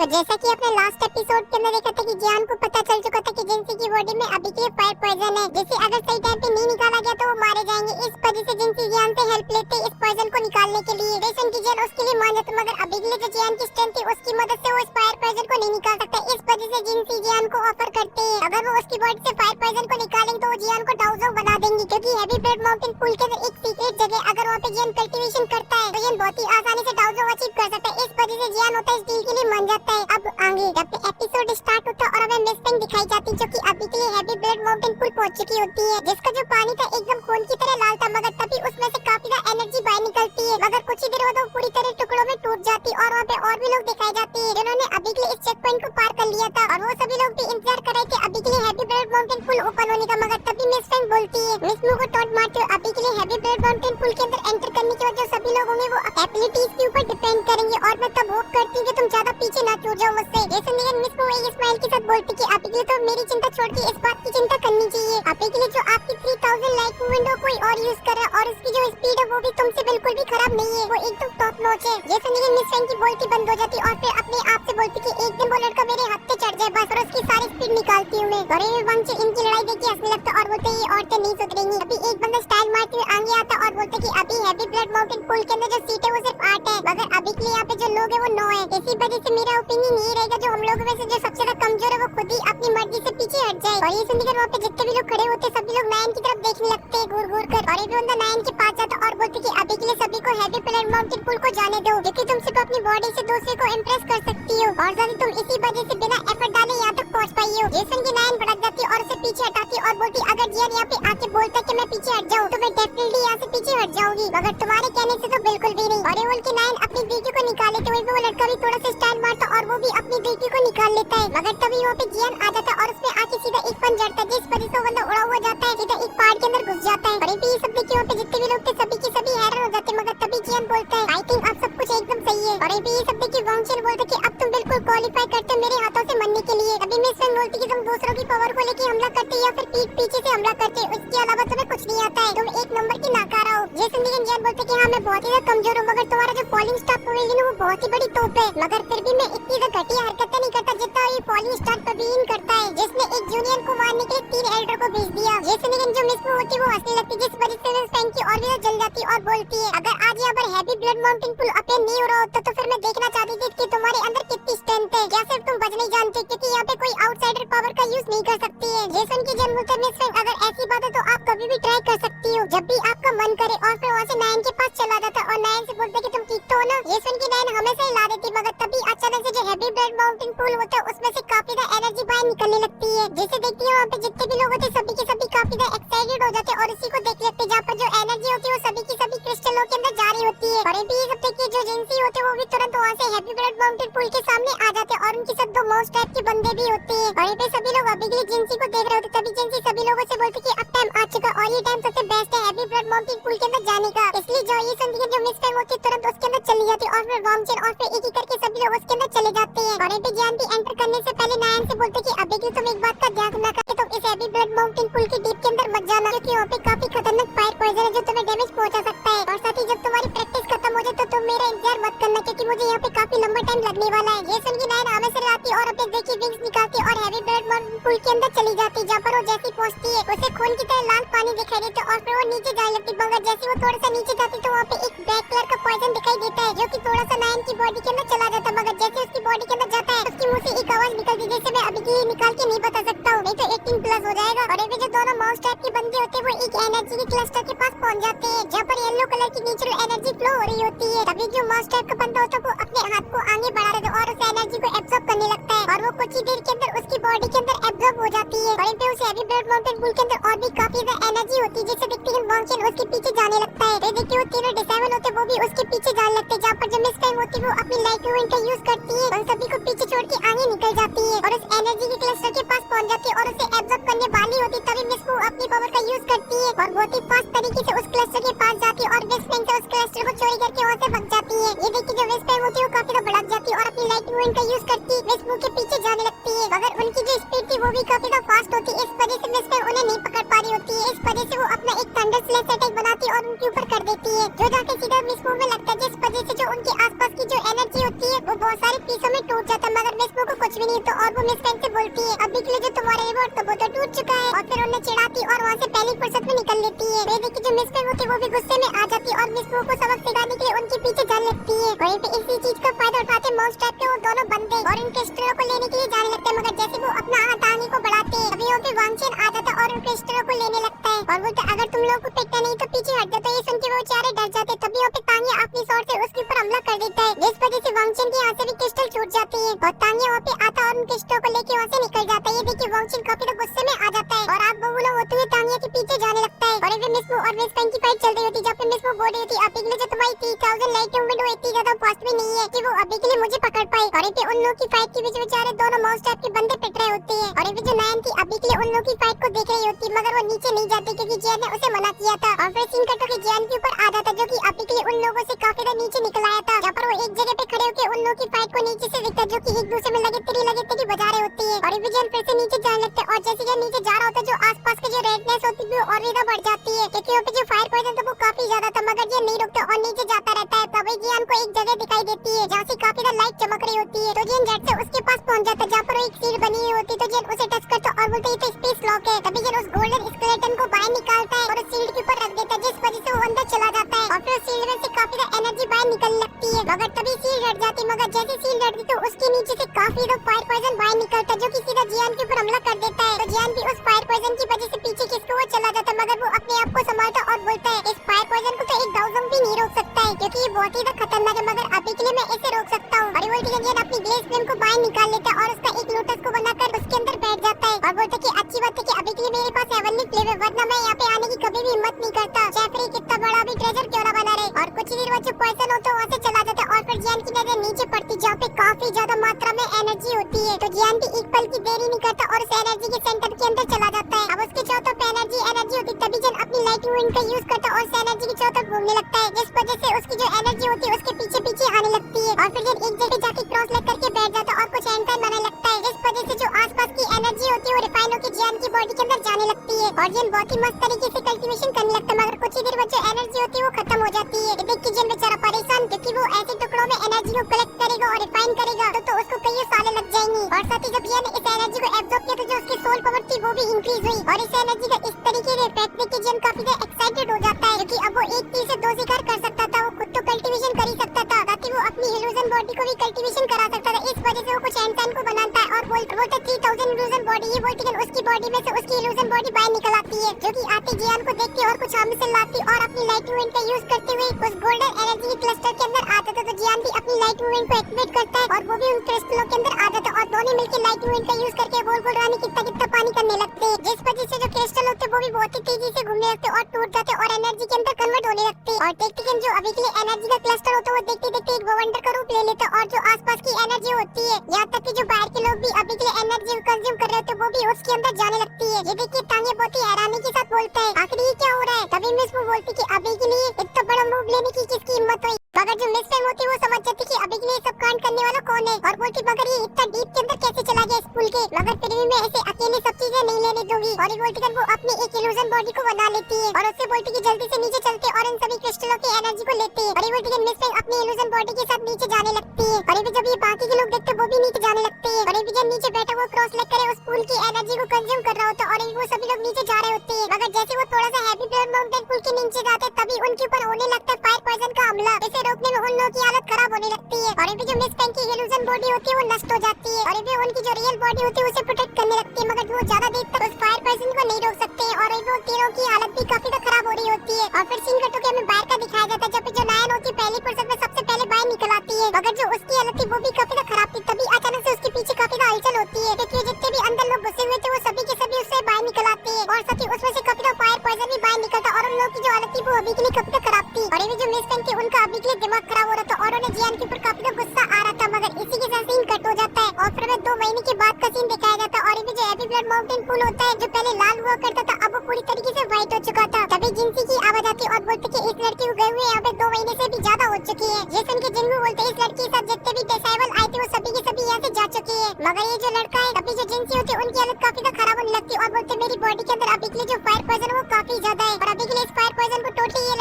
जैसा कि आपने लास्ट एपिसोड के अंदर देखा था कि जियान को पता चल चुका था कि जिनसी की बॉडी में अभी के लिए फायर पॉइजन है, जिसे अगर सही टाइम पे नहीं निकाला गया तो वो मारे जाएंगे। इस वजह से जिनसी जियान से हेल्प लेते इस पॉइजन को निकालने के लिए। जैसन की जियान उसके लिए मान जाता, मगर अभी के लिए जो जियान की स्ट्रेंथ थी उसकी मदद से वो इस फायर पॉइजन को नहीं निकाल सकता। इस वजह से जिनसी जियान को ऑफर करते हैं अगर वो उसकी बॉडी से फायर पॉइजन को निकालेंगे तो वो जियान को डाउजो बना देंगे, क्योंकि हैवी ब्लड माउंटेन पुल के अंदर एक सीक्रेट जगह अगर वहाँ पे जियान कल्टीवेशन करता है तो जियान बहुत ही आसानी से डाउजो अचीव कर सकता है। इस वजह से जियान होता है इस डील के लिए मान जाता है। अब आगे जब एपिसोड स्टार्ट होता है और हमें मिस पेंग दिखाई जाती है जो कि अभी के लिए हैवी ब्लड माउंटेन पुल पहुंच चुकी होती है, जिसका जो पानी था एकदम खून की तरह लाल था, मगर तभी उसमें से काफी ज्यादा एनर्जी बाहर निकलती है। मगर कुछ ही देर बाद वो पूरी तरह टुकड़ों में टूट जाती है और वहाँ पे और भी लोग दिखाई जाते हैं जिन्होंने अभी के लिए इस चेक पॉइंट को पार कर लिया था और वो सभी लोग भी इंतजार कर रहे थे अभी के लिए हैवी ब्लड माउंटेन पुल ओपन होने का। मगर तभी मिस पेंग बोलती है मिस मू को टॉन्ट मारते हुए अभी के लिए हैवी ब्लड माउंटेन पुल के अंदर एंटर करने के बाद जो सभी लोग होंगे वो एबिलिटीज के ऊपर डिपेंड करेंगे और मैं तब होप करती हूँ कि तुम ज्यादा पीछे ना छूट जाओ मुझसे। जैसे निगन मिस मू एक स्माइल के साथ बोलती कि अभी के लिए तो मेरी चिंता छोड़ के इस बात की चिंता करनी चाहिए। अभी के लिए जो आपकी 3000 लाइक मूवमेंट हो कोई और यूज कर रहा है और उसकी जो स्पीड है वो भी तुमसे बिल्कुल भी खराब नहीं है, वो एकदम टॉप नॉच है। जैसे निगन मिस पेंग की बोलती बंद हो जाती और फिर अपने आप से बोलती कि एक दिन वो लड़का मेरे हाथ पे चढ़ जाए बस और उसकी सारी स्पीड निकालती हूँ मैं। और ये वंश इनकी लड़ाई देखी हंसने लगता और बोलते ये औरतें नहीं सुधरेंगी। अभी एक बंदा स्टाइल मारते हुए आगे आता और बोलते कि अभी हैवी ब्लड माउंटेन पुल के अंदर जो सीट है वो सिर्फ 8 है, मगर अभी के लिए यहाँ पे जो लोग है वो 9 है। इसी वजह से मेरा ओपिनियन ये रहेगा जो हम लोगों में से जो सबसे ज्यादा कमजोर है वो खुद ही अपनी मर्जी से पीछे हट जाए। और ये सुनकर वहाँ पे जितने भी लोग खड़े होते सभी लोग नायन की तरफ देखने लगते हैं घूर घूर कर। और एक बंदा नायन के पास जाता और बोलते कि अभी के लिए सभी को हैवी ब्लड माउंटेन पुल को जाने दो, क्योंकि तुम सिर्फ अपनी बॉडी से दूसरे को इम्प्रेस कर सकती हो और ज्यादा तुम इसी वजह से बिना एफर्ट डाले यहाँ तक पहुँच पाई हो। जेसन की नायन भड़क जाती और उसे पीछे हटाती और बोलती अगर जियान यहाँ पे आके बोलता कि मैं पीछे हट जाऊँ तो मैं डेफिनेटली यहाँ से पीछे हट जाऊंगी, मगर तुम्हारे कहने से तो बिल्कुल भी नहीं। और एवल की नायन अपनी बेटी को निकाले तो वो लड़का भी थोड़ा सा स्टाइल मारता और वो भी अपनी बेटी को निकाल लेता है, मगर तभी वहाँ पे जियान आ जाता और उसमें आके सीधा एक फन जड़ता है जिस वजह से वो बंदा उड़ा हुआ जाता है, सीधा एक पहाड़ के अंदर घुस जाता है। और ये सब देखिए वहाँ पे जितने भी लोग थे सभी के सभी हैरान हो जाते, मगर तभी जियान बोलता है आई थिंक अब सब कुछ एकदम सही है। और ये सब देखिए वांगचन बोलता है कि अब तुम बिल्कुल क्वालिफाई करते हो मेरे हाथों से मरने के लिए। अभी मिस पेंग बोलती कि तुम दूसरों की पावर को लेके हमला करते या फिर पीठ पीछे से हमला करते, उसके अलावा तुम्हें कुछ नहीं आता है, तुम एक नंबर की नाकारा हो। जेसन निगन जियान बोलते कि हाँ मैं बहुत ही ज्यादा कमजोर हूँ, मगर तुम्हारा जो फॉलिंग स्टार पवेलियन है वो बहुत ही बड़ी तोप है, मगर फिर भी मैं इतनी ज्यादा घटिया हरकतें नहीं करता जितना ये फॉलिंग स्टार पवेलियन करता है जिसने एक जूनियर को मारने के लिए 3 एल्डर को भेज दिया। जेसन निगन जो मिस में होती वो हंसने लगती जिस वजह से मिस पेंग की और भी जल जाती और बोलती है अगर आज यहाँ पर हैवी ब्लड माउंटेन पुल ओपन नहीं हो रहा होता तो फिर मैं देखना चाहती थी कि तुम्हारे अंदर कितनी स्ट्रेंथ है, क्या सिर्फ तुम बच नहीं जानते क्योंकि यहाँ पे कोई आउटसाइडर पावर का यूज नहीं कर सकती है। जेसन की जन्म होता मिस पेंग अगर ऐसी बात है तो आप कभी भी ट्राई कर सकती हो जब भी आपका मन करे। और फिर वहाँ से नायन के पास चला जाता और नायन से बोलते कि तुम ठीक तो हो ना। जेसन की नायन हमेशा हिला देती, मगर तभी अचानक से जो हैवी ब्लड माउंटेन पुल होता है उसमें से काफी ज्यादा एनर्जी बाहर निकलने लगती है, जिसे देखती है वहाँ पे जितने भी लोग होते सभी के सभी काफी ज्यादा एक्साइटेड हो जाते और इसी को देख लेते जहाँ पर जो एनर्जी होती है वो सभी की सभी क्रिस्टलों के अंदर जारी होती है। और ये सब देखिए जो जिनसी होते हैं वो भी तुरंत वहाँ से हैवी ब्लड माउंटेन पुल के सामने आ जाते हैं और उनके साथ 2 माउस टाइप के बंदे भी होते हैं। और ये सभी लोग अभी के लिए जिनसी को देख रहे होते तभी जिनसी सभी लोगों से बोलते कि अब टाइम आ चुका और ये टाइम सबसे बेस्ट है हैवी ब्लड माउंटेन पुल के अंदर जाने का। इसलिए जो ये संदिग्ध जो मिस पेंग होती है तुरंत उसके अंदर चली जाती और फिर वांगचन और फिर एक एक करके सभी लोग उसके अंदर चले जाते हैं। और ये ज्ञान भी एंटर करने से पहले नायन से बोलते कि अभी के तुम एक बात का ध्यान रखना कि तुम इस हैवी ब्लड माउंटेन पुल के डीप के अंदर मत जाना, क्योंकि वहाँ पे काफी खतरनाक फायर पॉइजन है जो तुम्हें डैमेज पहुंचा सकता है। और साथ ही जब तुम्हारी प्रैक्टिस खत्म हो जाए तो तुम मेरा इंतजार मत करना, क्योंकि मुझे यहाँ पे काफी लंबा टाइम लगने वाला है। ये सुन के नायन हमें से आती और अपने देखी विंग्स निकालती और हैवी ब्लड माउंटेन पुल के अंदर चली जाती, जहाँ पर वो जैसी पहुंचती है उसे खून की तरह लाल पानी दिखाई देता और फिर वो नीचे जाने लगती, मगर जैसे वो थोड़ा सा नीचे जाती तो वहाँ पे एक ब्लैक कलर का पॉइजन दिखाई देता है जो कि थोड़ा सा नायन की बॉडी के अंदर चला जाता है, मगर जैसे उसकी बॉडी के अंदर जाता है उसके मुंह से एक आवाज निकलती जैसे मैं अभी की निकाल के नहीं बता सकता हूँ, नहीं तो 18+ हो जाएगा। और ये जो दोनों माउस टाइप के बंदे होते हैं वो एक एनर्जी के क्लस्टर के पास पहुंच जाते हैं जहाँ पर येलो कलर की नेचुरल एनर्जी फ्लो हो रही होती है। तभी जो माउस टाइप का बंदा होता है वो अपने हाथ को आगे बढ़ा देता है और उस एनर्जी को एब्जॉर्ब करने लगता है और वो कुछ ही देर के अंदर उसकी बॉडी के अंदर एब्जॉर्ब हो जाती है। और पे उस हैवी ब्लड माउंटेन पुल के अंदर और भी काफी ज्यादा एनर्जी होती है जिसे देखते ही वांगचन उसके पीछे जाने लगता है। देखिए वो तीनों डिसेबल होते वो भी उसके पीछे जाने लगते हैं, जहाँ पर जो मिस टाइम होती है वो अपनी लाइट मूवमेंट का यूज करती है और सभी को पीछे छोड़ के आगे निकल जाती है और उस एनर्जी के क्लस्टर के पास पहुंच जाती है और उसे एब्जॉर्ब करने वाली होती तभी मिस मू अपनी पावर का यूज करती है और बहुत ही फास्ट तरीके से उस क्लस्टर के पास जाती है और मिस पेंग से उस क्लस्टर को चोरी करके वहाँ से भाग जाती है। ये देखिए जो मिस पेंग होती है वो काफी ज्यादा भड़क जाती है और अपनी लाइट मूवमेंट का यूज करती है मिस मू के पीछे जाने लगती है, मगर उनकी जो स्पीड थी वो भी काफी ज्यादा फास्ट होती है, इस वजह से मिस पेंग उन्हें नहीं पकड़ पा रही होती है। इस वजह से वो अपना एक थंडर स्लैश अटैक बनाती जाती है और उनके ऊपर कर देती है, जो जाके सीधा मिस मू में लगता है, जिस वजह से जो उनके आसपास की जो एनर्जी होती है वो बहुत सारे पीसों में टूट जाता है। मगर मिस मू को कुछ भी नहीं होता और वो मिस फ्रेंक से बोलती है अभी के लिए जो तुम्हारा रिवॉर्ड था वो तो टूट चुका है, और फिर उन्हें चिढ़ाती और वहाँ से पहली फुर्सत में निकल लेती है। वे देखी जो मिस फ्रेंक होती है वो भी गुस्से में आ जाती है और मिस मू को सबक सिखाने के लिए उनके पीछे जाने लगती है। वहीं पे इसी चीज का फायदा उठाते मॉन्स्टर टाइप के वो दोनों बंदे और उन क्रिस्टलों को लेने के लिए जाने लगते हैं। मगर जैसे वो अपना हाथ आगे को बढ़ाते हैं तभी वहाँ पे वांगचेन आ जाता है और उन क्रिस्टलों को लेने लगता है और बोलता अगर तुम लोग को पिटना नहीं तो पीछे हट जाओ। तो ये सुन के वो बेचारे डर जाते हैं। तभी वहाँ पे तांगिया अपनी शॉर्ट से उसके ऊपर हमला कर देता है, जिस वजह से वांगचेन के हाथ से भी क्रिस्टल छूट जाती है और तांगिया वहाँ पे आता है और उन क्रिस्टलों को लेके वहाँ से निकल जाता है। ये देखिए वांगचेन काफी तो गुस्से में आ जाता है और आप बबूला होते हुए तांगिया के पीछे जाने लगता है। और मिस मू और मिस फ्रेंक की फाइट चल रही होती है, जहाँ पे मिस मू बोल रही होती है अभी के लिए जो तुम्हारी 3000 लाइट मूवमेंट वो इतनी ज्यादा फास्ट भी नहीं है कि वो अभी के लिए मुझे पकड़ पाए। और पे उन लोगों की फाइट के बीच बेचारे दोनों मॉन्स्टर टाइप के बंदे पिट रहे होते हैं और जो नैन थी अभी के लिए उन लोगों की फाइट को देख रही होती है, मगर वो नीचे नहीं जाती क्योंकि जियान ने उसे मना किया था। और फिर सीन कटो के जियान के ऊपर आ जाता जो कि अभी के लिए उन लोगों से काफी देर नीचे निकल आया था, जहाँ पर वो एक जगह पे खड़े होकर उन लोगों की फाइट को नीचे से देखता जो कि एक दूसरे में लगे तेरी बजा रहे होती है। और विजयन फिर से नीचे जाने लगते और जैसे जब नीचे जा रहा होता है जो आसपास के जो रेडनेस होती है और ज्यादा बढ़ जाती है क्योंकि वहाँ पे जो फायर पॉइजन था वो काफी ज्यादा था, मगर ये नहीं रुकता और नीचे जाता रहता है। तभी जियान को एक जगह दिखाई देती है जहाँ से काफी देर लाइट चमक रही होती है, तो जियान झट से उसके पास पहुंच जाता है जहाँ पर एक सीढ़ी बनी हुई होती है। तो जियान उसे टच करता और बोलता ये तो स्पेस लॉक है। तभी जियान उस गोल्डन स्केलेटन को बाहर निकालता है और उस शील्ड के ऊपर रख देता है, जिस वजह से वो अंदर चला जाता है और फिर उस शील्ड में से काफी देर एनर्जी बाहर निकलने लगती है। मगर तभी शील्ड हट जाती है, मगर जैसे शील्ड हटती तो उसके नीचे से काफी देर फायर पॉइजन बाहर निकलता है जो कि सीधा जियान के ऊपर हमला कर देता है। तो जियान भी उस फायर पॉइजन की वजह से पीछे किसको वो चला जाता है, मगर वो अपने आप को संभालता और बोलता है इस फायर पॉइजन को तो एक दाउजम भी नहीं रोक सकता है क्योंकि ये बहुत ही खतरनाक है, मगर अभी के लिए मैं इसे रोक सकता हूँ। और वो जियान अपनी ग्लेस फ्लेम को बाहर निकाल लेता है और उसका एक लोटस को बनाकर उसके अंदर बैठ जाता है और बोलता है कि अच्छी बात है कि अभी के लिए मेरे पास हेवनली फ्लेम है, वरना मैं यहाँ पे आने की कभी भी हिम्मत नहीं करता, चाहे फिर कितना बड़ा भी ट्रेजर क्यों ना बना रहे। और कुछ ही देर बाद जो पर्सन होता है वहाँ से चला जाता है और फिर जियान की नजर नीचे पड़ती जहाँ पे काफी ज्यादा मात्रा में एनर्जी होती है। तो जियान भी एक पल की देरी नहीं करता और उस एनर्जी के सेंटर के अंदर चला जाता है। अब उसके चारों तरफ एनर्जी होती तभी जियान अपनी लाइट मूवमेंट का यूज करता और उस एनर्जी के चारों तरफ घूमने लगता है, जिस वजह से उसकी जो एनर्जी होती है उसके पीछे पीछे आने लगती है। और फिर जियान एक जगह जाके क्रॉस लेग करके बैठ जाता है और कुछ एंकर बनाने लगता है, जिस वजह से जो आसपास की एनर्जी होती है वो रिफाइन होकर जियान की बॉडी के अंदर जाने लगती है और जियान बहुत ही मस्त तरीके से कल्टीवेशन करने लगता है। मगर कुछ ही देर बाद जो एनर्जी होती है वो खत्म हो जाती है। देख के जियान बेचारा परेशान क्योंकि वो ऐसे टुकड़ों में एनर्जी को कलेक्ट करेगा और रिफाइन करेगा तो उसको कई साल लग जाएंगे। और साथ ही जब जियान ने इस एनर्जी को एब्जॉर्ब किया तो जो उसकी सोल पावर थी वो भी इंक्रीज हुई और इस एनर्जी का इस तरीके से इफेक्ट देख के जियान काफी एक्साइटेड हो जाता है क्योंकि अब वो एक तीर से दो शिकार कर सकता था, वो खुद तो कल्टीवेशन कर ही सकता था ताकि वो अपनी इल्यूजन बॉडी को भी कल्टीवेशन करा सकता था। इस वजह से वो कुछ एंटन को बनाता है और बोलता 3000 इल्यूजन बॉडी, ये बोलती है उसकी बॉडी में से उसकी इल्यूजन बॉडी बाहर निकल आती है जो कि आते जियान को देखती और कुछ हाथ से लाती और अपनी लाइट मूवमेंट का यूज करते हुए उस गोल्डन एनर्जी के क्लस्टर के अंदर आता था। तो जियान भी अपनी लाइट मूवमेंट को एक्टिवेट करता है और वो भी उन क्रिस्टलों के अंदर आ जाता है और दोनों मिलकर लाइट मूवमेंट का यूज करके गोल गोल रानी कितना पानी करने लगते हैं, जिस वजह से जो क्रिस्टल होते वो भी बहुत ही तेजी से घूमने लगते और टूट जाते और एनर्जी के अंदर कन्वर्ट होने लगते। और देखते हैं जो अभी के लिए एनर्जी का क्लस्टर होता है वो देखते देखते एक वंडर का रूप ले लेता और जो आसपास की एनर्जी होती है यहाँ तक कि जो बाहर के लोग भी अभी के लिए एनर्जी कंज्यूम कर रहे होते वो भी उसके अंदर जाने लगती है। ये देखिए तांगे बहुत ही हैरानी के साथ बोलता है आखिर ये क्या हो रहा है। तभी मिस वो बोलती कि अभी के लिए इतना बड़ा मूव लेने की किसकी हिम्मत हुई, मगर जो मिस फ्रेंक होती है वो समझ जाती कि अभी के लिए सब कांड करने वाला कौन है और बोलती मगर ये इतना डीप के अंदर कैसे चला गया स्कूल के, मगर फिर भी मैं ऐसे अकेले सब चीजें नहीं लेने दूंगी। और ये बोलती वो अपनी एक इल्यूजन बॉडी को बना लेती है और उससे बोलती कि जल्दी से नीचे चलते और इन सभी क्रिस्टलों की एनर्जी को लेते हैं। और ये बोलती मिस फ्रेंक अपनी इल्यूजन बॉडी के साथ नीचे जाने लगती है और जब ये बाकी के लोग देखते वो भी नीचे जाने लगते हैं और जब नीचे बैठा वो क्रॉस लेग करे उस पूल की एनर्जी को कंज्यूम कर रहा होता और वो सभी लोग नीचे जा रहे होते हैं। मगर जैसे वो थोड़ा सा हैप्पी ब्लड माउंटेन पुल के नीचे जाते तभी उनके ऊपर होने लगता है फायर पॉइजन का हमला, इसे रोकने में उन लोगों की हालत खराब होने लगती है और जो मिस फ्रेंक की इल्यूजन बॉडी होती है वो नष्ट हो जाती है और उनकी जो रियल बॉडी होती है उसे प्रोटेक्ट करने लगती है, मगर वो ज्यादा देर तक उस फायर पॉइजन को नहीं रोक सकते और वो तीनों की हालत भी काफी खराब हो रही होती है। और फिर सीन कटो के हमें बाहर का दिखाया जाता है जब जो नायन होती है पहली फुर्सत में सबसे पहले बाहर निकल आती है, मगर जो उसकी हालत थी वो भी काफी खराब थी। तभी अचानक से उसके पीछे काफी हलचल होती है क्योंकि जितने भी अंदर लोग घुसे हुए थे वो सभी के सभी उससे बाहर निकल आते हैं और साथ ही उसमें से काफी फायर पॉइजन भी बाहर निकलता और उन लोगों की जो हालत थी वो अभी के लिए काफी खराब थी। और ये जो मिस फ्रेंक थी उनका अभी के लिए दिमाग खराब हो रहा था और उन्हें जियान के ऊपर काफी गुस्सा आ रहा था, मगर इसी के साथ सीन कट हो जाता है और फिर 2 महीने के बाद का सीन दिखाया जाता है और ये जो हैप्पी ब्लड माउंटेन पुल होता है जो पहले लाल हुआ करता था अब वो पूरी तरीके से व्हाइट हो चुका था। तभी जिंसी की आवाज आती और बोलते कि इस लड़की को गए हुए यहाँ पे 2 महीने से भी ज्यादा हो चुकी है। ये सुन के जिंगू बोलते इस लड़की के साथ जितने भी डिसेबल आए थे वो सभी के सभी यहाँ से जा चुके हैं, मगर ये जो लड़का है तभी जो जिंसी होती है उनकी हालत काफी खराब होने लगती है और बोलते मेरी बॉडी के अंदर अभी के लिए जो फायर पॉइजन वो काफी ज्यादा है और अभी के लिए इस फायर पॉइजन को टोटली ये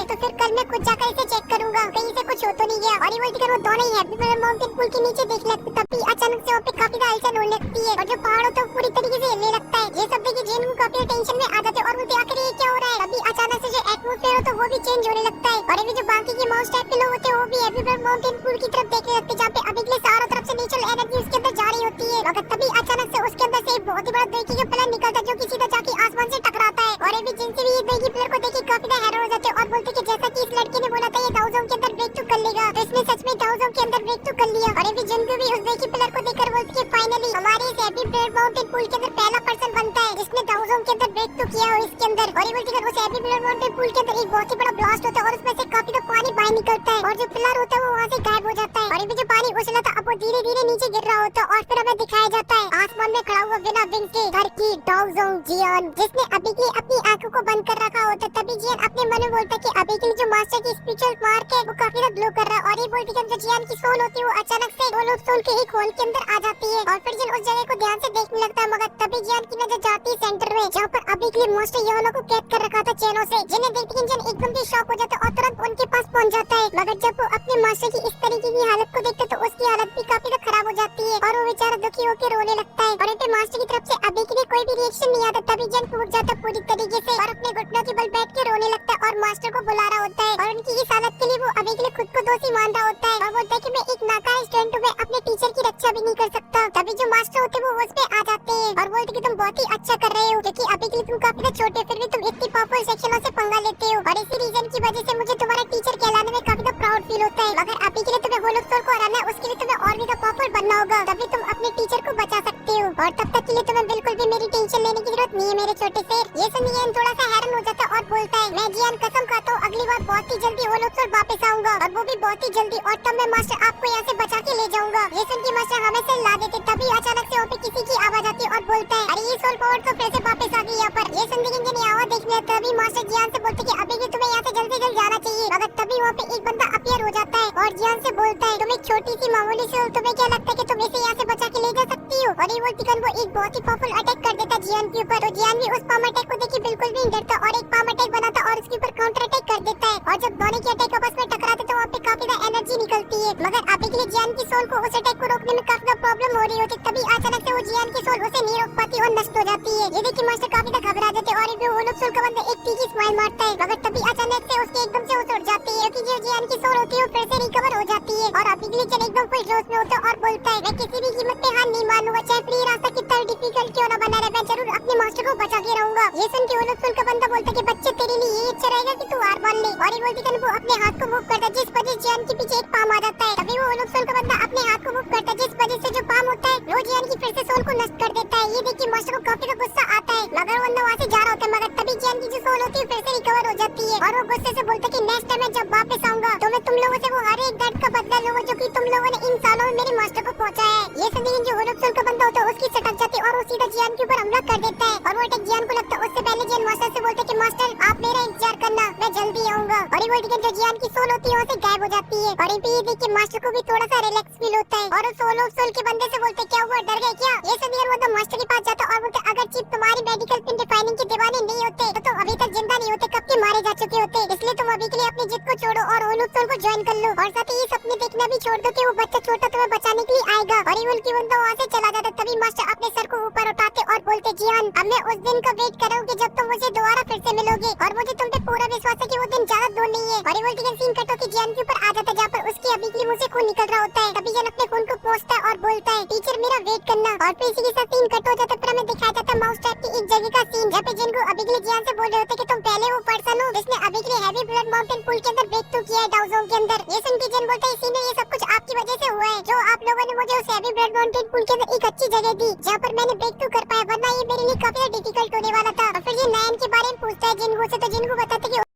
तो फिर कल मैं खुद जाकर इसे चेक करूंगा, कहीं से कुछ हो तो नहीं गया। और ये बोलती है वो दोनों ही हैप्पी ब्लड माउंटेन पुल के नीचे देख लगते, तभी अचानक से वहाँ पे काफी ज्यादा हलचल होने लगती है और जो पहाड़ होता है पूरी तरीके से हिलने लगता है। ये सब देखिए जिनको काफी टेंशन में आ जाते हैं और बोलते आखिर ये क्या हो रहा है। तभी अचानक से जो एटमॉस्फेयर होता है वो भी चेंज होने लगता है और अभी जो बाकी के माउस टाइप के लोग होते हैं वो भी हैप्पी ब्लड माउंटेन पुल की तरफ देखने लगते हैं, जहाँ पे अभी के लिए चारों तरफ से नेचुरल एनर्जी उसके अंदर जा रही होती है। मगर तभी अचानक से उसके अंदर से एक बहुत ही बड़ा देगी का प्लेन निकलता है जो कि सीधा जाके आसमान से टकराता है और अभी जिनसे भी ये देगी प्लेयर को देख के काफी ज्यादा हैरान हो जाते हैं और बोलते कि जैसा कि इस लड़के ने बोला था ये डाउजोन के अंदर ब्रेक थ्रू कर लेगा, तो इसने सच में डाउजोन के अंदर ब्रेक थ्रू कर लिया। और अभी जिनको भी उस देगी प्लेयर को देखकर बोलती है फाइनली हमारे इस हैप्पी ब्लड माउंटेन पुल के अंदर पहला पर्सन बनता है जिसने डाउजोन के अंदर ब्रेक थ्रू किया हो इसके अंदर। और ये बोलती है उस हैप्पी ब्लड माउंटेन पुल के अंदर एक बहुत ही बड़ा ब्लास्ट होता है और उसमें से काफी ज्यादा पानी बाहर निकलता है और जो पिलर होता है वो वहाँ से गायब हो जाता है। और अभी जो पानी उछला था अब वो धीरे धीरे नीचे गिर रहा होता है और फिर हमें दिखाया जाता है आसमान में खड़ा हुआ बिना विंग के घर की डाउजोन जियान, जिसने अभी की अपनी आंखों को बंद कर रखा होता है। तभी जियान अपने मन में बोलता है कि अभी के लिए जो मास्टर की स्पिरिचुअल मार्क है वो काफी ज्यादा ग्लो कर रहा है और ये बोलती है जो जियान की सोल होती है वो अचानक से गोल ऑफ सोल के एक होल के अंदर आ जाती है और फिर जियान उस जगह को ध्यान से देखने लगता है। मगर तभी जियान की नजर जाती है सेंटर में जहाँ पर अभी के लिए मास्टर योनो को कैद कर रखा था चैनों से, जिन्हें देखते जियान एकदम से शॉक हो जाता है और तुरंत उनके पास पहुंच जाता है। मगर जब वो अपने मास्टर की इस तरीके की हालत को देखता है तो उसकी हालत भी काफी ज्यादा खराब हो जाती है और वो बेचारा दुखी होकर रोने लगता है और इनपे मास्टर की तरफ से अभी के लिए कोई भी रिएक्शन नहीं आता। तभी जियान टूट जाता है पूरी तरीके से और अपने घुटनों के बल बैठ के रोने लगता है और मास्टर को बुला रहा होता है और उनकी इस हालत के लिए वो अभी के लिए खुद को दोषी मान रहा होता है और बोलता है कि मैं एक नाकारा स्टूडेंट हूँ, मैं अपने टीचर की रक्षा भी नहीं कर सकता। तभी जो मास्टर होते हैं वो उस पे आ जाते हैं और बोलते कि तुम बहुत ही अच्छा कर रहे हो क्योंकि अभी के लिए तुम काफी छोटे फिर भी तुम इतनी पावरफुल सेक्शनों से पंगा लेते हो और इसी रीजन की वजह से मुझे तुम्हारा टीचर कहलाने में काफी प्राउड फील होता है। मगर अभी के लिए तुम्हें होल ऑफ सोल को हराना है, उसके लिए तुम्हें और भी पावरफुल बनना होगा, तभी तुम अपने टीचर को बचा सकते हो और तब तक के लिए तुम्हें बिल्कुल भी मेरी टेंशन लेने की जरूरत नहीं है मेरे छोटे से। ये सुन जियान थोड़ा सा हैरान हो जाता है और बोलता है मैं जियान कसम खाता हूँ अगली बार बहुत ही जल्दी होल ऑफ सोल वापस आऊंगा और वो भी बहुत ही जल्दी और तब मैं मास्टर आपको यहाँ से बचा के ले जाऊंगा। ये सुन के मास्टर हमें से ला देते तभी अचानक से वहाँ पे किसी की आवाज आती है और बोलता है अरे ये सोल पावर तो फिर से वापस आ गई यहाँ पर। ये सुन के जियान आवाज देखने तभी मास्टर जियान से बोलते कि अभी भी तुम्हें यहाँ से जल्द से जल्द जाना चाहिए। मगर तभी वहाँ पे एक बंदा अपीयर हो जाता है और जियान से बोलता है तुम एक छोटी सी मामूली सोल, तुम्हें क्या लगता है कि तुम इसे यहाँ से बचा के ले जा सकती हो। और ये बोलती वो एक बहुत ही पावरफुल अटैक कर देता जियान के ऊपर तो जियान भी उस पाम अटैक को देखिए बिल्कुल भी नहीं डरता और एक पाम अटैक बनाता और उसके ऊपर काउंटर अटैक कर देता है और जब दोनों के अटैक आपस में टकराते तो वहाँ पे काफी ज्यादा एनर्जी निकलती है। मगर अभी के लिए जियान की सोल को उस अटैक को रोकने में काफी ज्यादा प्रॉब्लम हो रही होती है। तभी अचानक से वो जियान की सोल उसे नहीं रोक पाती और नष्ट हो जाती है। ये देखिए मास्टर काफी ज्यादा घबरा जाते हैं और एक होल ऑफ सोल का बंदा एक तीखी स्माइल मारता है। मगर तभी अचानक से उसके एकदम से उड़ जाती है क्योंकि जो जियान की सोल होती है वो फिर से रिकवर हो जाती है और अभी के लिए जियान एकदम खुश जोश में होता है और बोलता है मैं किसी भी कीमत पे हार नहीं मानूंगा, चाहे फ्री रास्ता कितना डिफिकल्ट क्यों ना बना रहे, मैं जरूर अपने मास्टर को बचा के रहूंगा। ये सुन के होल ऑफ सोल का बंदा बोलता है कि बच्चे तेरे लिए ये अच्छा रहेगा कि तू हार मान ले। और ये बोलती है वो अपने हाथ को मूव करता है जिस वजह से जियान के पीछे एक पाम आ जाता है। तभी वो होल ऑफ सोल का बंदा अपने हाथ को मूव करता है जिस वजह से जो पाम होता है वो जियान की फिर से सोल को नष्ट कर देता है। ये देखिए मास्टर को काफी गुस्सा आता है मगर वो वहाँ से जा रहा होता है। मगर तभी जियान की जो सोल होती है फिर से रिकवर हो जाती है और वो गुस्से से बोलता है कि नेक्स्ट टाइम मैं जब वापस आऊंगा तो मैं तुम लोगों से वो हर एक दर्द का बदला लूंगा जो कि तुम लोगों ने इन सालों में मेरे मास्टर को पहुंचाया है। ये सुनिए जो होल ऑफ सोल का बंदा होता है उसकी सटक जाती है और वो सीधा जियान के ऊपर हमला कर देता है और वो अटैक जियान को लगता है। उससे पहले जियान मास्टर से बोलता है कि मास्टर आप मेरा इंतजार करना, मैं जल्दी आऊंगा। और ये बोलती है जो जियान की सोल होती है वहाँ से गायब हो जाती है और ये देखिए मास्टर को भी थोड़ा सा रिलैक्स फील होता है और उस होल ऑफ सोल के बंदे से बोलते क्या हुआ, डर गए क्या। ये सुनिए वो तो मास्टर के पास जाता और बोलते अगर चिप तुम्हारी मेडिकल पिन डिफाइनिंग के दीवाने नहीं होते तो तुम अभी तक जिंदा नहीं होते, कब के मारे जा चुके होते, इसलिए तुम अभी के लिए अपनी जिद को छोड़ो और होल ऑफ सोल को ज्वाइन कर लो और साथ ही ये सपने देखना भी छोड़ दो कि वो बच्चा छोटा तुम्हें बचाने के लिए आएगा। और ये की बंदा वहाँ से चला जाता। तभी मास्टर अपने सर को ऊपर उठाते और बोलते जियान अब मैं उस दिन का वेट कर रहा हूँ कि जब तुम मुझे दोबारा फिर से मिलोगे और मुझे तुम पे पूरा विश्वास है कि वो दिन ज्यादा दूर नहीं है। और ये सीन कटो कि जियान के ऊपर आ जाता है जहाँ पर उसकी अभी के लिए मुझे खून निकल रहा होता है। तभी जियान अपने खून को पोंछता है और बोलता है टीचर मेरा वेट करना। और फिर इसी के साथ सीन कट हो जाता है। फिर हमें दिखाया जाता है माउस टाइप की एक जगह का सीन जहाँ पे जिनको अभी के लिए जियान से बोल रहे होते कि तुम पहले वो पर्सन हो जिसने अभी के लिए हैवी ब्लड माउंटेन पुल के अंदर ब्रेक थ्रू किया है डाउजोन के अंदर। ये सुन के जियान बोलता है इसी ने ये सब कुछ आपकी वजह से हुआ है, जो आप लोगों ने मुझे उस हैवी ब्लड माउंटेन पुल के अंदर एक अच्छी जगह दी जहाँ पर मैंने ब्रेक थ्रू कर पाया, वरना ये मेरे लिए काफी डिफिकल्ट होने वाला था। और फिर ये नयन के बारे में पूछता है जिनको से, तो जिनको बताते कि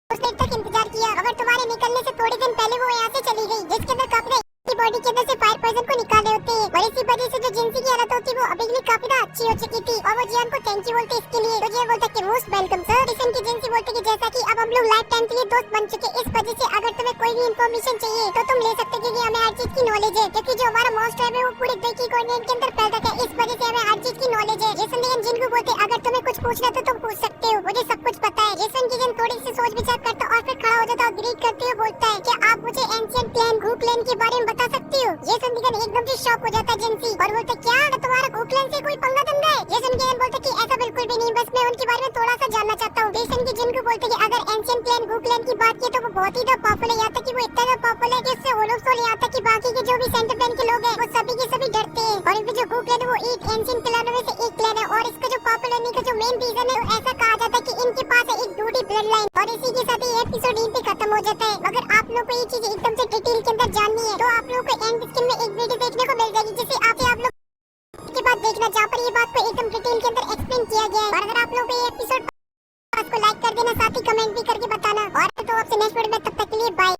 उसने तक इंतजार किया मगर तुम्हारे निकलने से थोड़े दिन पहले वो यहाँ से चली गई जिसके अंदर काफी बॉडी के अंदर से फायर पॉइजन को निकाले होते हैं और इसी वजह से जो जिंसी की हालत होती है वो अभी भी काफी ज्यादा अच्छी हो चुकी थी और वो जियान को थैंक यू बोलते इसके लिए। तो ये बोलता कि मोस्ट वेलकम सर। जिसन की जिंसी बोलते कि जैसा कि अब हम लोग लाइफ टाइम के लिए दोस्त बन चुके, इस वजह से अगर तुम्हें कोई भी इन्फॉर्मेशन चाहिए तो तुम ले सकते हो क्योंकि हमें हर चीज की नॉलेज है, क्योंकि जो हमारा मॉन्स्टर है वो पूरे देखी कोऑर्डिनेट के अंदर पैदा है, इस वजह से हमें हर चीज की नॉलेज है। जेसन की जिन को बोलते अगर तुम्हें कुछ पूछना तो तुम पूछ सकते हो, मुझे सब कुछ पता है। जेसन की जिन थोड़ी सी सोच विचार करता और फिर खड़ा हो जाता और ग्रीट करते हुए बोलता है कि आप मुझे एंशिएंट प्लेन गू प्लेन के बारे में बता सकती हो। जेसन की एकदम से शॉक हो जाता है जिंसी और बोलते क्या तुम्हारा गू प्लेन से कोई पंगा दंगा है? जेसन की बोलते कि ऐसा बिल्कुल भी नहीं, बस मैं उनके बारे में थोड़ा सा जानना चाहता हूँ। जेसन की जिन को बोलते कि अगर एंशिएंट प्लेन गू प्लेन की बात की तो वो बहुत ही ज्यादा पॉपुलर है, यहाँ तक कि वो इतना ज्यादा पॉपुलर है कि उससे ओलोफ सोल यहाँ तक कि बाकी के जो भी सेंटर प्लेन के लोग हैं वो सभी के सभी डरते हैं। और इनका जो गू प्लेन है वो एक एंशिएंट प्लेनों में से एक प्लेन है और इसका जो पॉपुलर होने का जो मेन रीजन है वो ऐसा कहा जाता है कि इनके पास है एक दूरी ब्लड लाइन। और इसी के साथ ये एपिसोड यहीं पे खत्म हो जाता है। अगर आप लोग को ये चीज एकदम से डिटेल के अंदर जाननी है तो आप लोगों को एंड स्क्रीन में एक वीडियो देखने को मिल जाएगी जिसे आप लोग के बाद देखना, जहाँ पर ये बात को एकदम डिटेल के अंदर एक्सप्लेन किया गया है। और अगर आप लोगों को ये एपिसोड को लाइक कर देना, साथ ही कमेंट भी करके बताना। और तो आपसे नेक्स्ट वीडियो में, तब तक के लिए बाय।